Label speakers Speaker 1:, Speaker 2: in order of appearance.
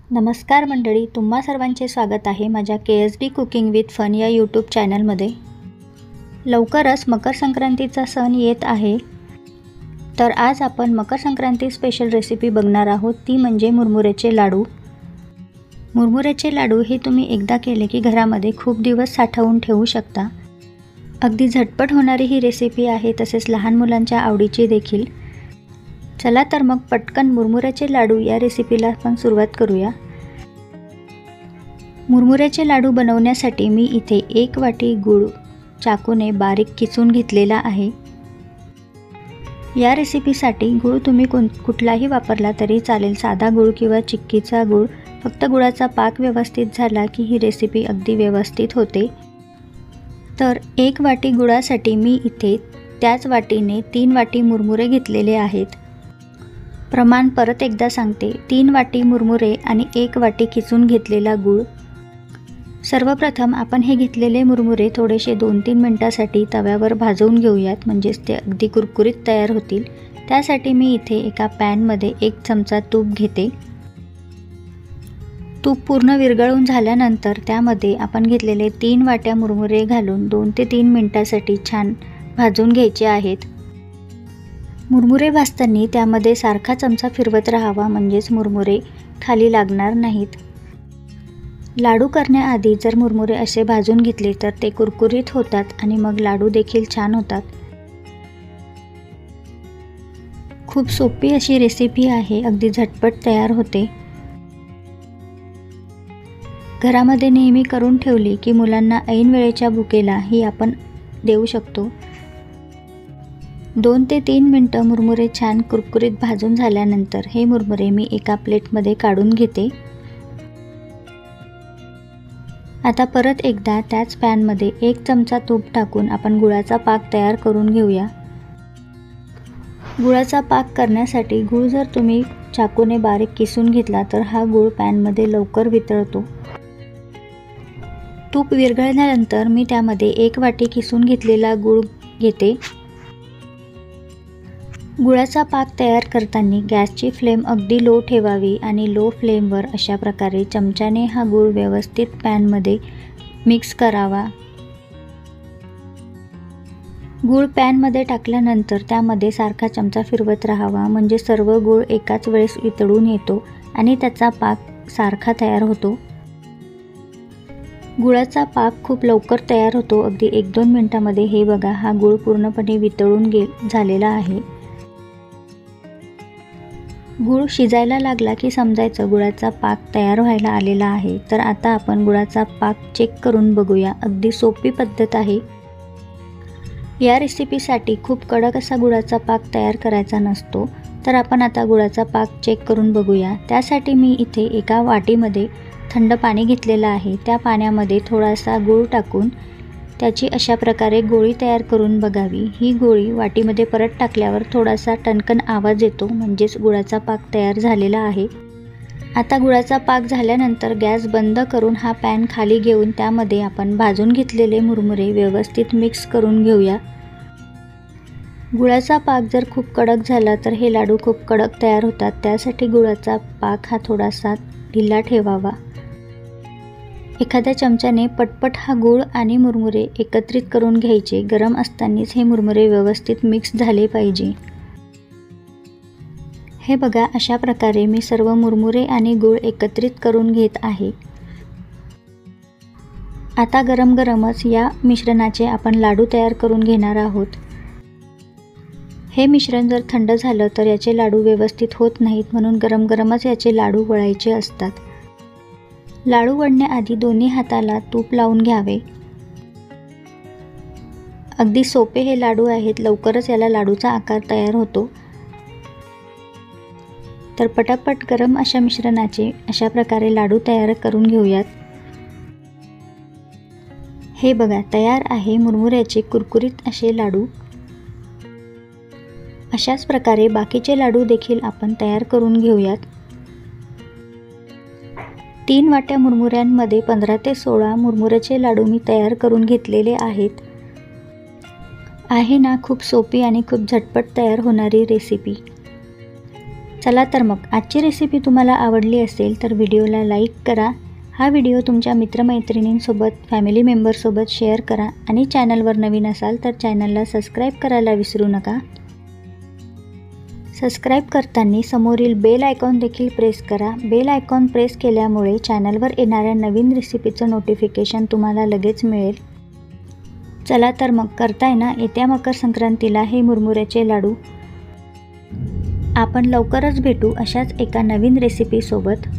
Speaker 1: नमस्कार मंडळी, तुम्हा सर्वांचे स्वागत आहे माझ्या KSD कुकिंग विथ फन या यूट्यूब चॅनलमध्ये। लवकरच मकर संक्रांतीचा सण येत आहे, तर आज आपण मकर संक्रांती स्पेशल रेसिपी बघणार आहोत, ती म्हणजे मुरमुऱ्याचे लाडू। मुरमुऱ्याचे लाडू हे तुम्ही एकदा केले की घरामध्ये खूप दिवस साठवून ठेवू शकता। अगदी झटपट होणारी ही रेसिपी आहे, तसेच लहान मुलांच्या आवडीची देखील। चला तर मग पटकन मुरमुऱ्याचे लाडू या रेसिपीला आपण सुरुवात करूया। मुरमुऱ्याचे लाडू बनवण्यासाठी मी इथे 1 वाटी गूळ चाकूने बारीक किसून घेतलेला आहे। या रेसिपीसाठी गूळ तुम्ही कुठलाही वापरला तरी चालेल, साधा गूळ किंवा चिक्कीचा गूळ। फक्त गुळाचा पाक व्यवस्थित झाला की ही रेसिपी अगदी व्यवस्थित होते। तर 1 वाटी गुळासाठी मी इथे त्याच वाटीने 3 वाटी मुरमुरे घेतलेले आहेत। प्रमाण परत एकदा सांगते, 3 वाटी मुरमुरे आणि 1 वाटी किसून घेतलेला गूळ। सर्वप्रथम आपण हे घेतलेले मुरमुरे थोडेसे 2-3 मिनिटांसाठी तव्यावर भाजून घेऊयात, म्हणजेच ते अगदी कुरकुरीत तयार होतील। त्यासाठी मी इथे एका पॅनमध्ये 1 चमचा तूप घेते। तूप पूर्ण विरघळून झाल्यानंतर त्यामध्ये आपण घेतलेले 3 वाट्या मुरमुरे घालून 2 ते 3 मिनिटांसाठी छान भाजून घ्यायचे आहेत। मुरमुरे भाजताना त्यामध्ये सारखा चमचा फिरवत राहावा, म्हणजेच मुरमुरे खाली लागणार नाहीत। लाडू करण्याआधी जर मुरमुरे असे भाजून घेतले तर ते कुरकुरीत होतात आणि मग लाडू देखील छान होतात। खूप सोपी अशी रेसिपी आहे, अगदी झटपट तयार होते। घरामध्ये नेहमी करून ठेवली की मुलांना ऐन वेळेच्या भुकेला ही आपण देऊ शकतो। 2 ते 3 मिनिटं मुरमुरे छान कुरकुरीत भाजून झाल्यानंतर हे मुरमुरे मी एका प्लेटमध्ये काढून घेते। आता परत एकदा त्याच पॅनमध्ये 1 चमचा तूप टाकून आपण गुळाचा पाक तयार करून घेऊया। गुळाचा पाक करण्यासाठी गूळ जर तुम्ही चाकूने बारीक किसून घेतला तर हा गूळ पॅनमध्ये लवकर वितळतो। तूप विरघळल्यानंतर मी त्यामध्ये 1 वाटी किसून घेतलेला गूळ घेते। गुळाचा पाक तयार करताना गॅसची फ्लेम अगदी लो ठेवावी आणि लो फ्लेमवर अशा प्रकारे चमच्याने हा गूळ व्यवस्थित पॅनमध्ये मिक्स करावा। गूळ पॅनमध्ये टाकल्यानंतर त्यामध्ये सारखा चमचा फिरवत राहावा, म्हणजे सर्व गूळ एकाच वेळेस वितळून येतो आणि त्याचा पाक सारखा तयार होतो। गुळाचा पाक खूप लवकर तयार होतो, अगदी 1-2 मिनिटांमध्ये। हे बघा, हा गूळ पूर्णपणे वितळून झालेला आहे। गूळ शिजायला लागला की समजायचं गुळाचा पाक तयार व्हायला आलेला आहे। तर आता आपण गुळाचा पाक चेक करून बघूया। अगदी सोपी पद्धत आहे। या रेसिपीसाठी खूप कडक असा गुळाचा पाक तयार करायचा नसतो। तर आपण आता गुळाचा पाक चेक करून बघूया। त्यासाठी मी इथे एका वाटीमध्ये थंड पाणी घेतलेलं आहे। त्या पाण्यामध्ये थोडासा गूळ टाकून त्याची अशा प्रकारे गोळी तयार करून बघावी। ही गोळी वाटीमध्ये परत टाकल्यावर थोडासा टणकन आवाज येतो, म्हणजेच गुळाचा पाक तयार झालेला आहे। आता गुळाचा पाक झाल्यानंतर गॅस बंद करून हा पॅन खाली घेऊन त्यामध्ये आपण भाजून घेतलेले मुरमुरे व्यवस्थित मिक्स करून घेऊया। गुळाचा पाक जर खूप कडक झाला तर हे लाडू खूप कडक तयार होतात, त्यासाठी गुळाचा पाक हा थोडासा ढिला ठेवावा। एखाद्या चमच्याने पटपट हा गूळ आणि मुरमुरे एकत्रित करून घ्यायचे। गरम असतानाच हे मुरमुरे व्यवस्थित मिक्स झाले पाहिजे। हे बघा, अशा प्रकारे मी सर्व मुरमुरे आणि गूळ एकत्रित करून घेत आहे। आता गरम गरमच या मिश्रणाचे आपण लाडू तयार करून घेणार आहोत। हे मिश्रण जर थंड झालं तर याचे लाडू व्यवस्थित होत नाहीत, म्हणून गरम गरमच याचे लाडू वळायचे असतात। लाडू वळण्याआधी दोन्ही हाताला तूप लावून घ्यावे। अगदी सोपे हे लाडू आहेत, लवकरच याला लाडूचा आकार तयार होतो। तर पटापट गरम अशा मिश्रणाचे अशा प्रकारे लाडू तयार करून घेऊयात। हे बघा, तयार आहे मुरमुऱ्याचे कुरकुरीत असे लाडू। अशाच प्रकारे बाकीचे लाडू देखील आपण तयार करून घेऊयात। 3 वाट्या मुरमुऱ्यांमध्ये 15 ते 16 मुरमुऱ्याचे लाडू मी तयार करून घेतलेले आहेत। आहे ना खूप सोपी आणि खूप झटपट तयार होणारी रेसिपी। चला तर मग आजची रेसिपी तुम्हाला आवडली असेल तर व्हिडिओला लाईक करा. हा व्हिडिओ तुमच्या मित्रमैत्रिणींसोबत, फॅमिली मेंबरसोबत शेअर करा आणि चॅनलवर नवीन असाल तर चॅनलला सबस्क्राईब करायला विसरू नका. सबस्क्राईब करताना समोरील बेल आयकॉन देखील प्रेस करा. बेल आयकॉन प्रेस केल्यामुळे चॅनलवर येणाऱ्या नवीन रेसिपीचं नोटिफिकेशन तुम्हाला लगेच मिळेल. चला तर मग करताय ना येत्या मकर संक्रांतीला हे मुरमुऱ्याचे लाडू. आपण लवकरच भेटू अशाच एका नवीन रेसिपीसोबत.